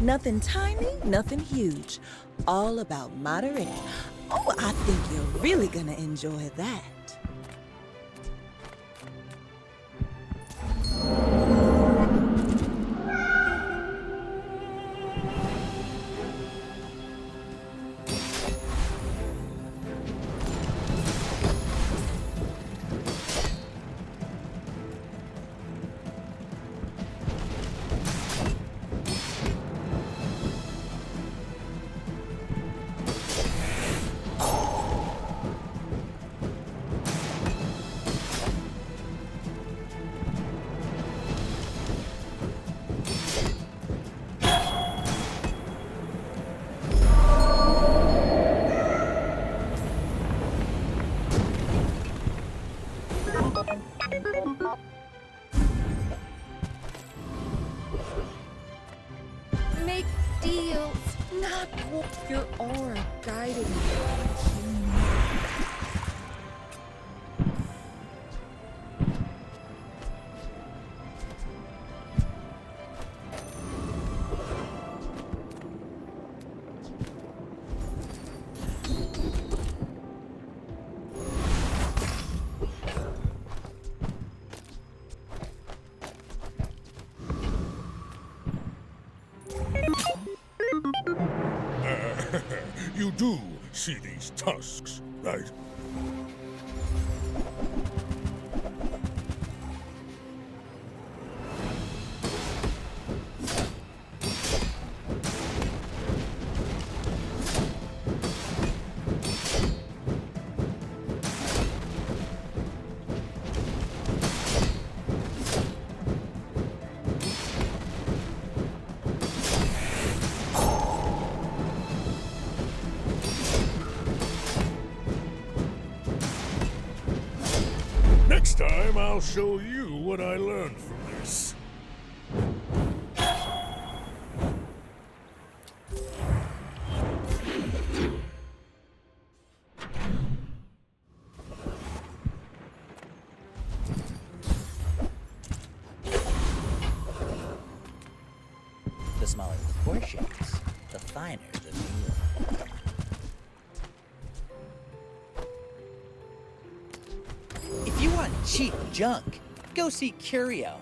Nothing tiny, nothing huge. All about moderate. Oh, I think you're really gonna enjoy that. Make deals, not your aura guiding you. You do see these tusks, right? Next time, I'll show you what I learned from this. The smaller the portions, the finer the meal. If you want cheap junk, go see Curio.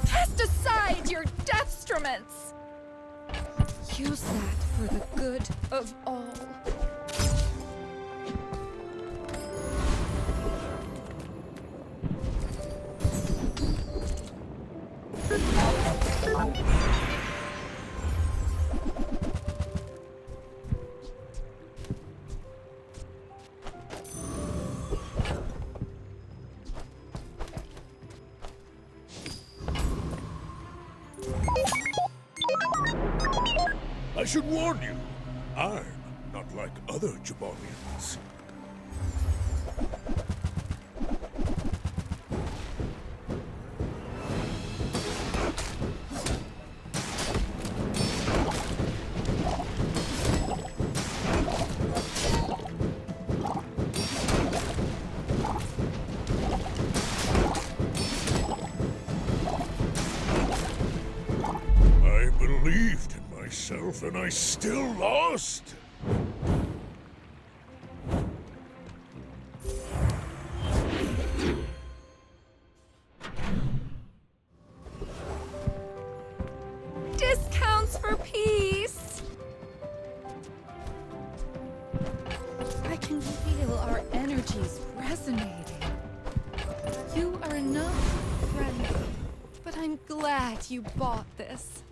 Cast aside your deathstruments! Use that for the good of all. I should warn you, I'm not like other Jabonians. I believed in myself, and I still lost. Discounts for peace! I can feel our energies resonating. You are enough, friend. But I'm glad you bought this.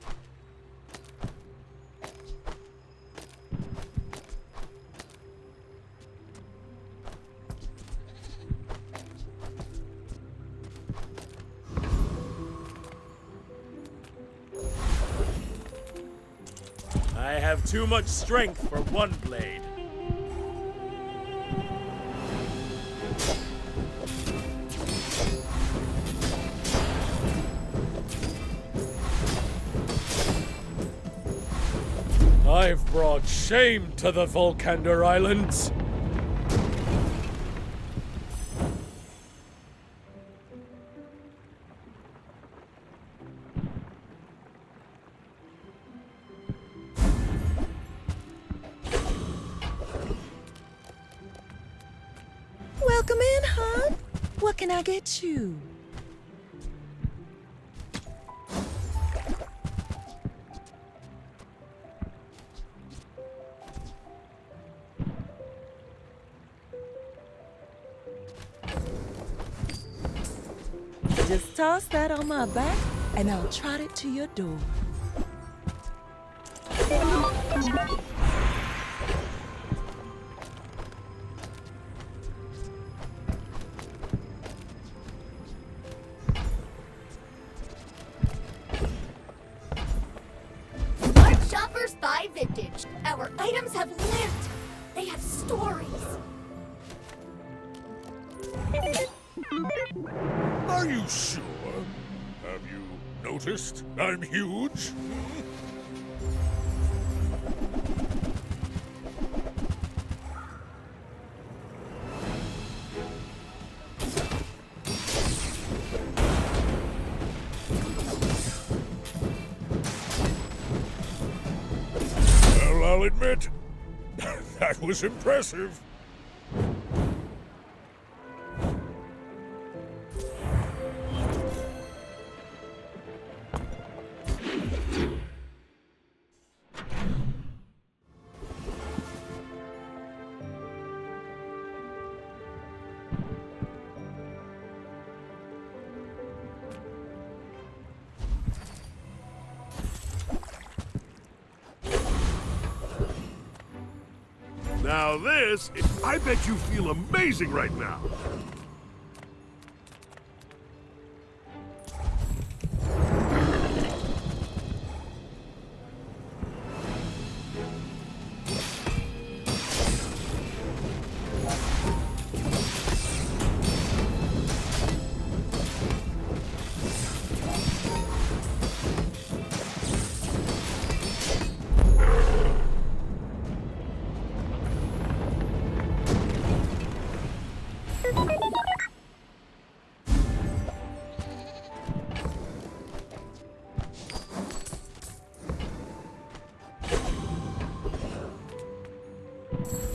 I have too much strength for one blade. I've brought shame to the Volcander Islands. Welcome in, hon. What can I get you? Just toss that on my back, and I'll trot it to your door. Our shoppers buy vintage. Our items have lived. They have stories. Are you sure? Have you noticed I'm huge? Well, I'll admit, that was impressive. Now this, I bet you feel amazing right now.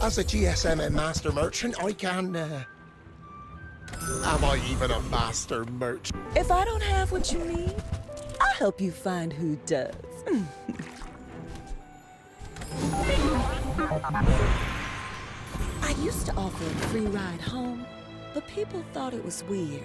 As a GSM and master merchant, I can, Am I even a master merchant? If I don't have what you need, I'll help you find who does. I used to offer a free ride home, but people thought it was weird.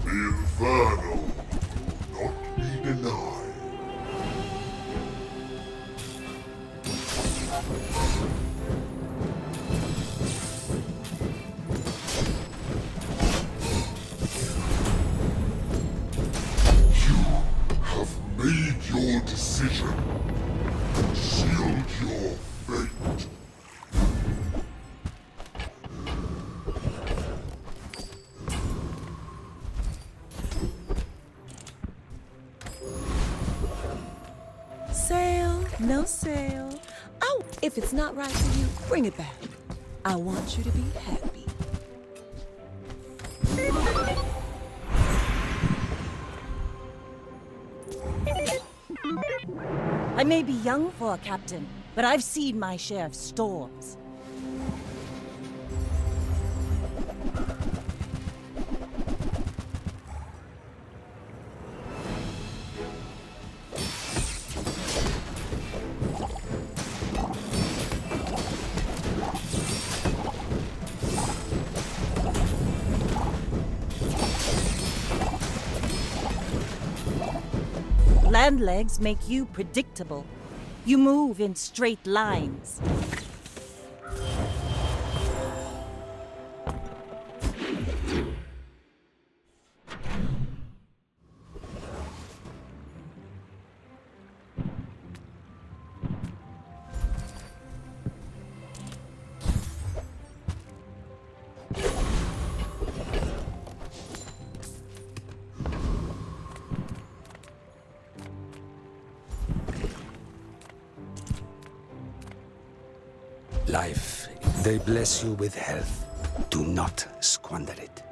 The Inferno will not be denied. You have made your decision. Shield your fate. No sale. Oh, if it's not right for you, bring it back. I want you to be happy. I may be young for a captain, but I've seen my share of storms. Land legs make you predictable. You move in straight lines. Life, they bless you with health. Do not squander it.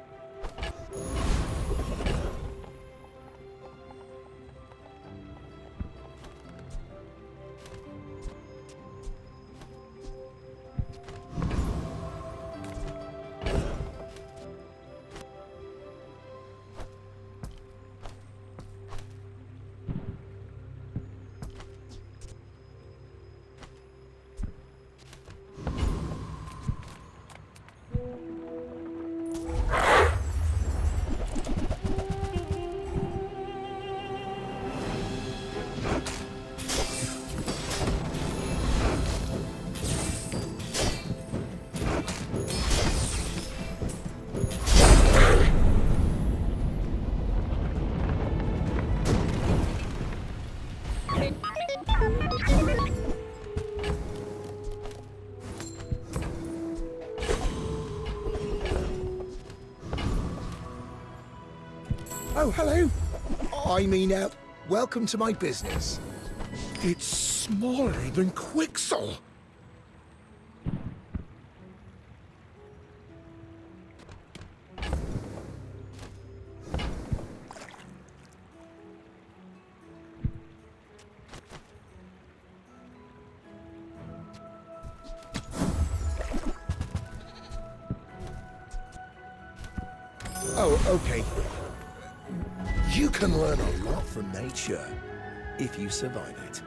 Oh, hello. Welcome to my business. It's smaller than Quixel. Oh, okay. You can learn a lot from nature if you survive it.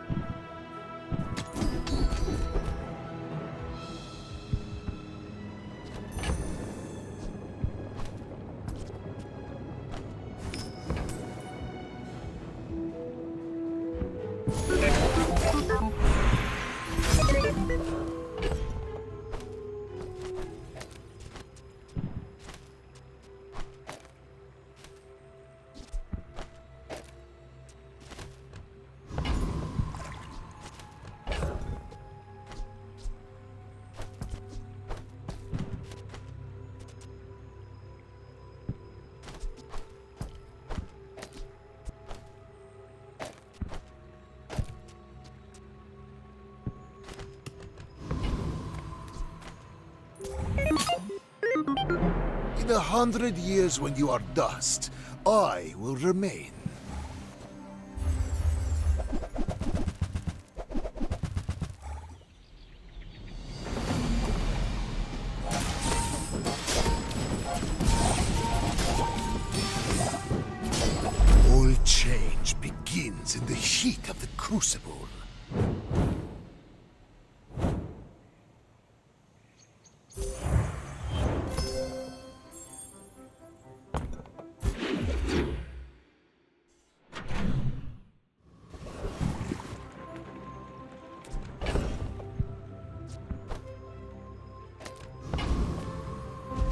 In 100 years when you are dust, I will remain. All change begins in the heat of the crucible.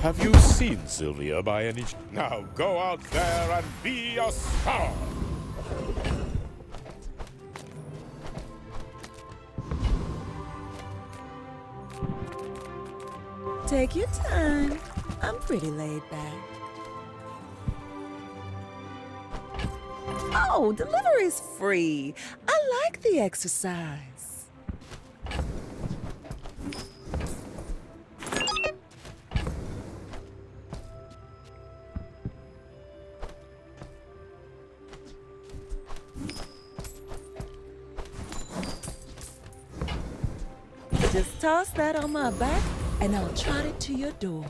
Have you seen Sylvia by any chance? Now go out there and be a star! Take your time. I'm pretty laid back. Oh, delivery's free. I like the exercise. Toss that on my back, and I'll trot it to your door.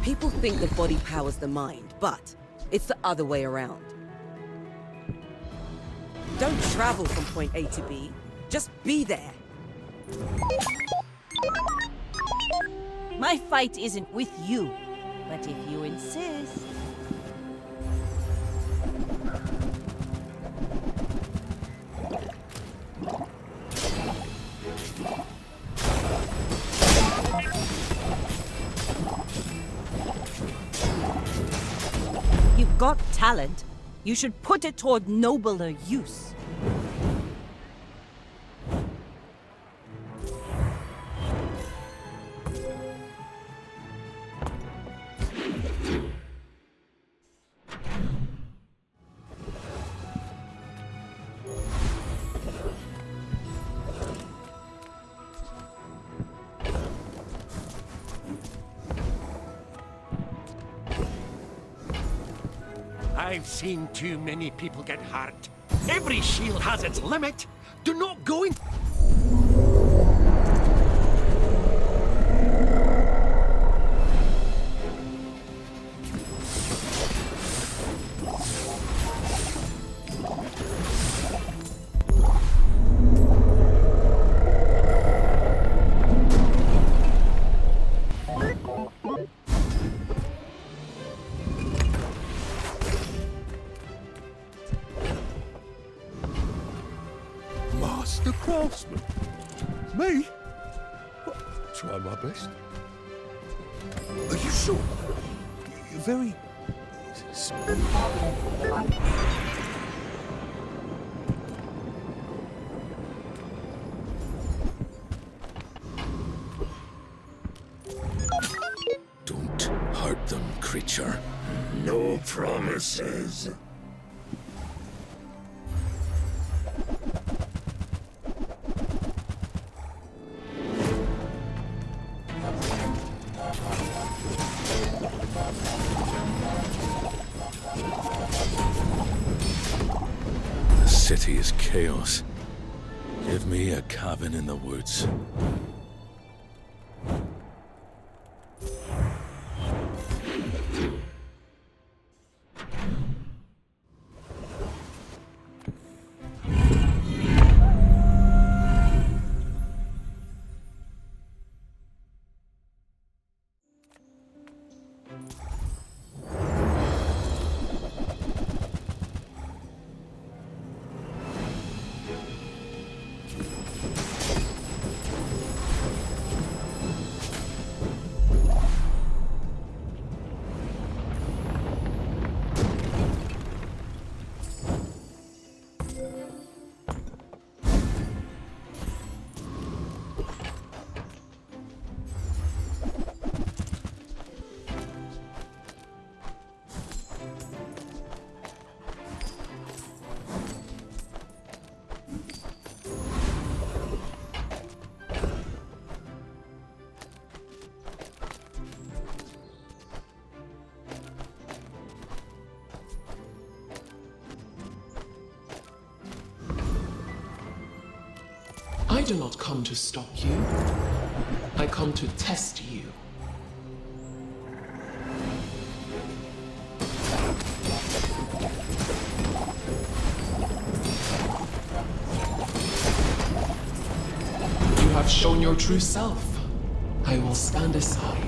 People think the body powers the mind, but it's the other way around. Don't travel from point A to B, just be there. My fight isn't with you, but if you insist. You've got talent. You should put it toward nobler use. I've seen too many people get hurt. Every shield has its limit. Do not go in. Master craftsman? Me? Well, try my best. Are you sure? You're very... Don't hurt them, creature. No promises. The city is chaos. Give me a cabin in the woods. I do not come to stop you. I come to test you. You have shown your true self. I will stand aside.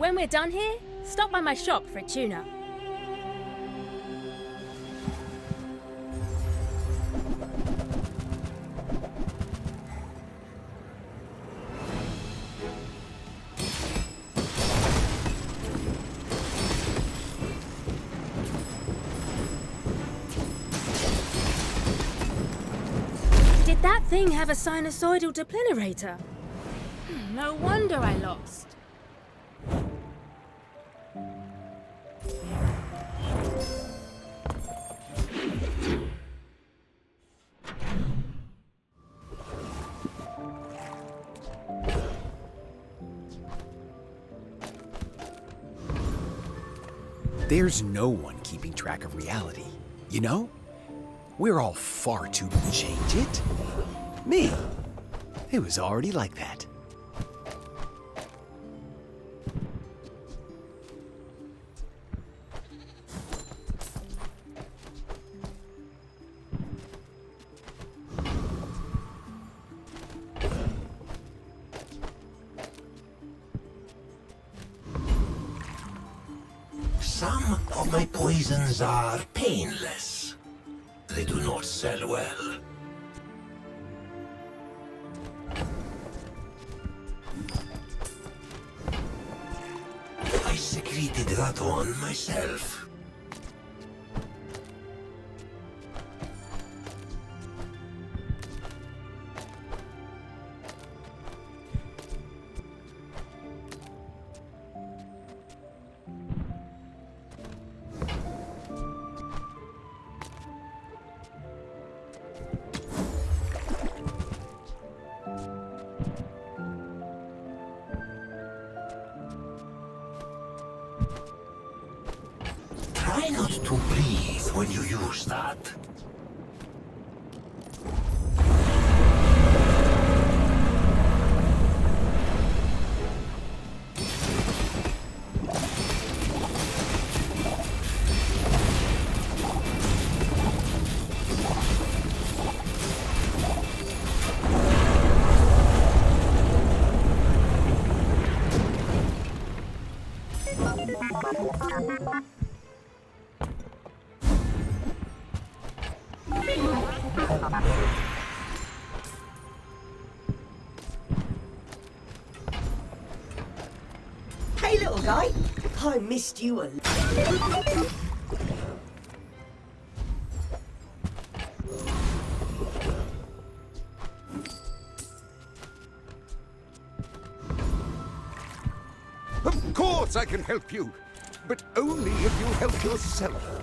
When we're done here, stop by my shop for a tune-up. Did that thing have a sinusoidal deplenerator? No wonder I lost. There's no one keeping track of reality, you know? We're all far too... Change it? Me? It was already like that. Some of my poisons are painless. They do not sell well. I secreted that one myself. Try not to breathe when you use that. Hey, little guy. I missed you a lot. Of course I can help you, but only if you help yourself.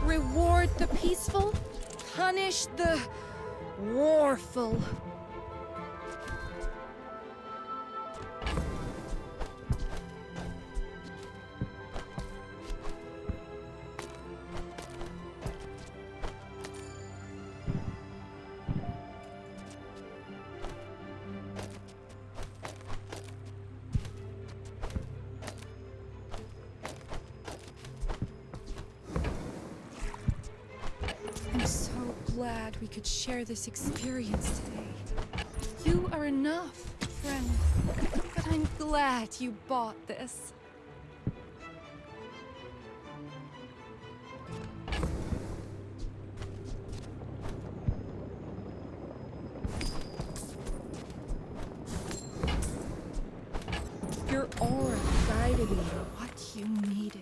Reward the peaceful, punish the warful. I'm so glad we could share this experience today. You are enough, friend. But I'm glad you bought this. Your aura guided me to what you needed.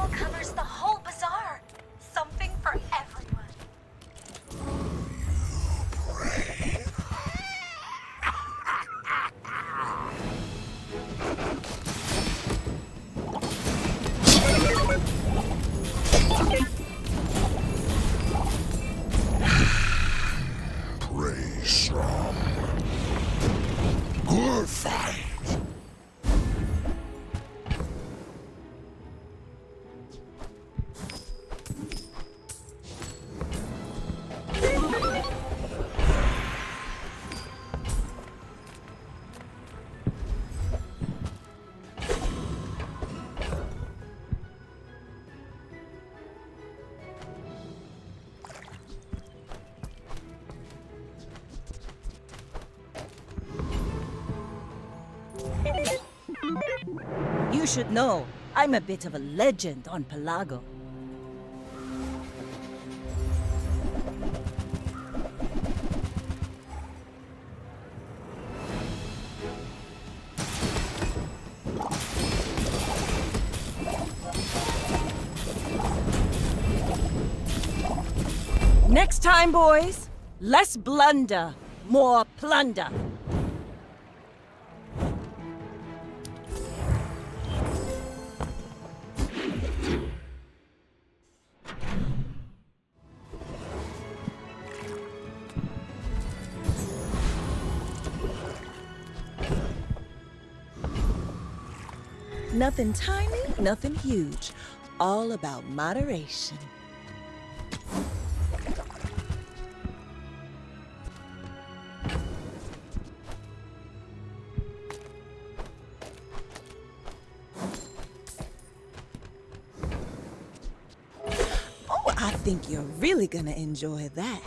ritual covers the whole bazaar. Something for everyone. Pray strong. Good fight. You should know, I'm a bit of a legend on Pelago. Next time, boys, less blunder, more plunder. Nothing tiny, nothing huge. All about moderation. Oh, I think you're really gonna enjoy that.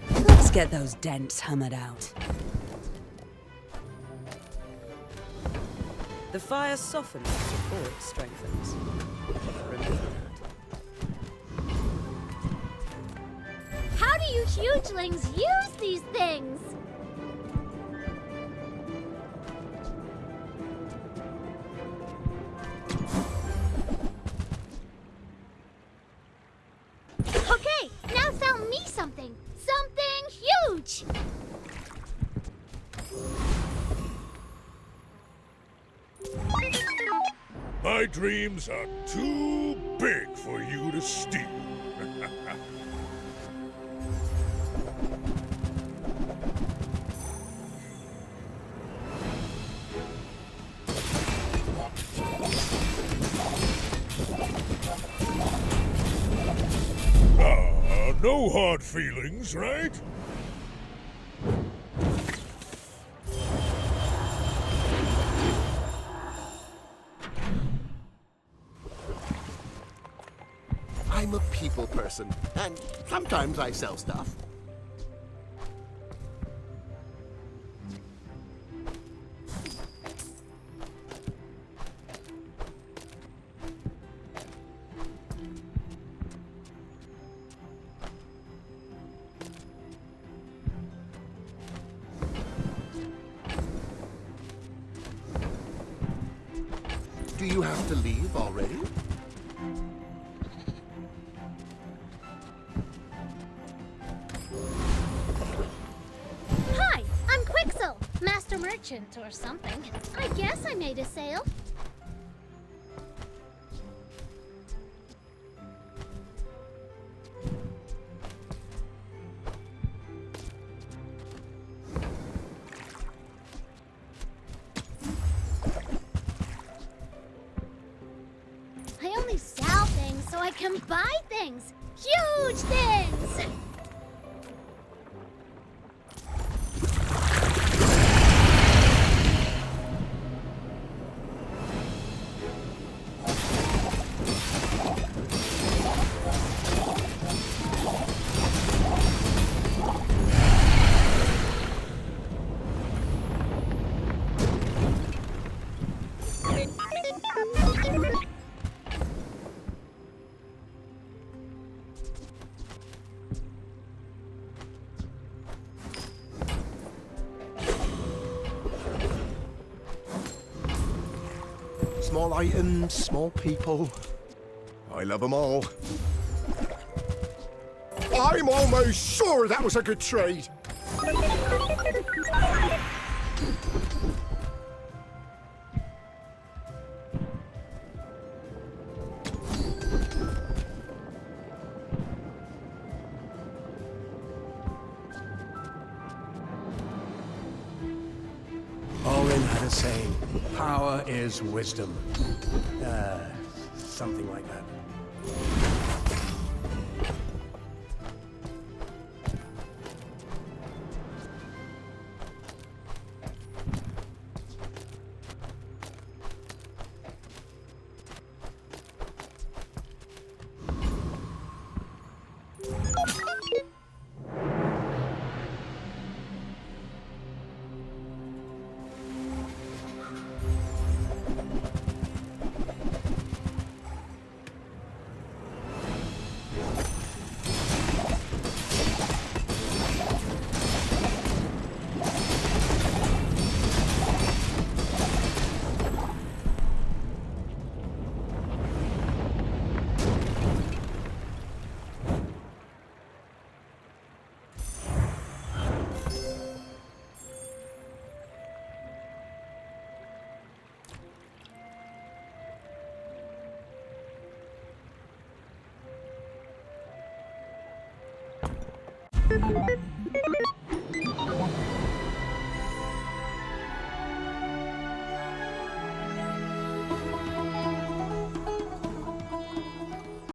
Let's get those dents hammered out. The fire softens before it strengthens. Remember that. How do you hugelings use these things? Okay, now tell me something. Something huge! My dreams are too big for you to steal. No hard feelings, right? I'm a people person, and sometimes I sell stuff. Do you have to leave already? Hi, I'm Quixel, Master Merchant or something. I guess I made a sale. I only sell things so I can buy things. Huge things! Small items, small people. I love them all. I'm almost sure that was a good trade. Orin had a saying, power is wisdom. Something like that.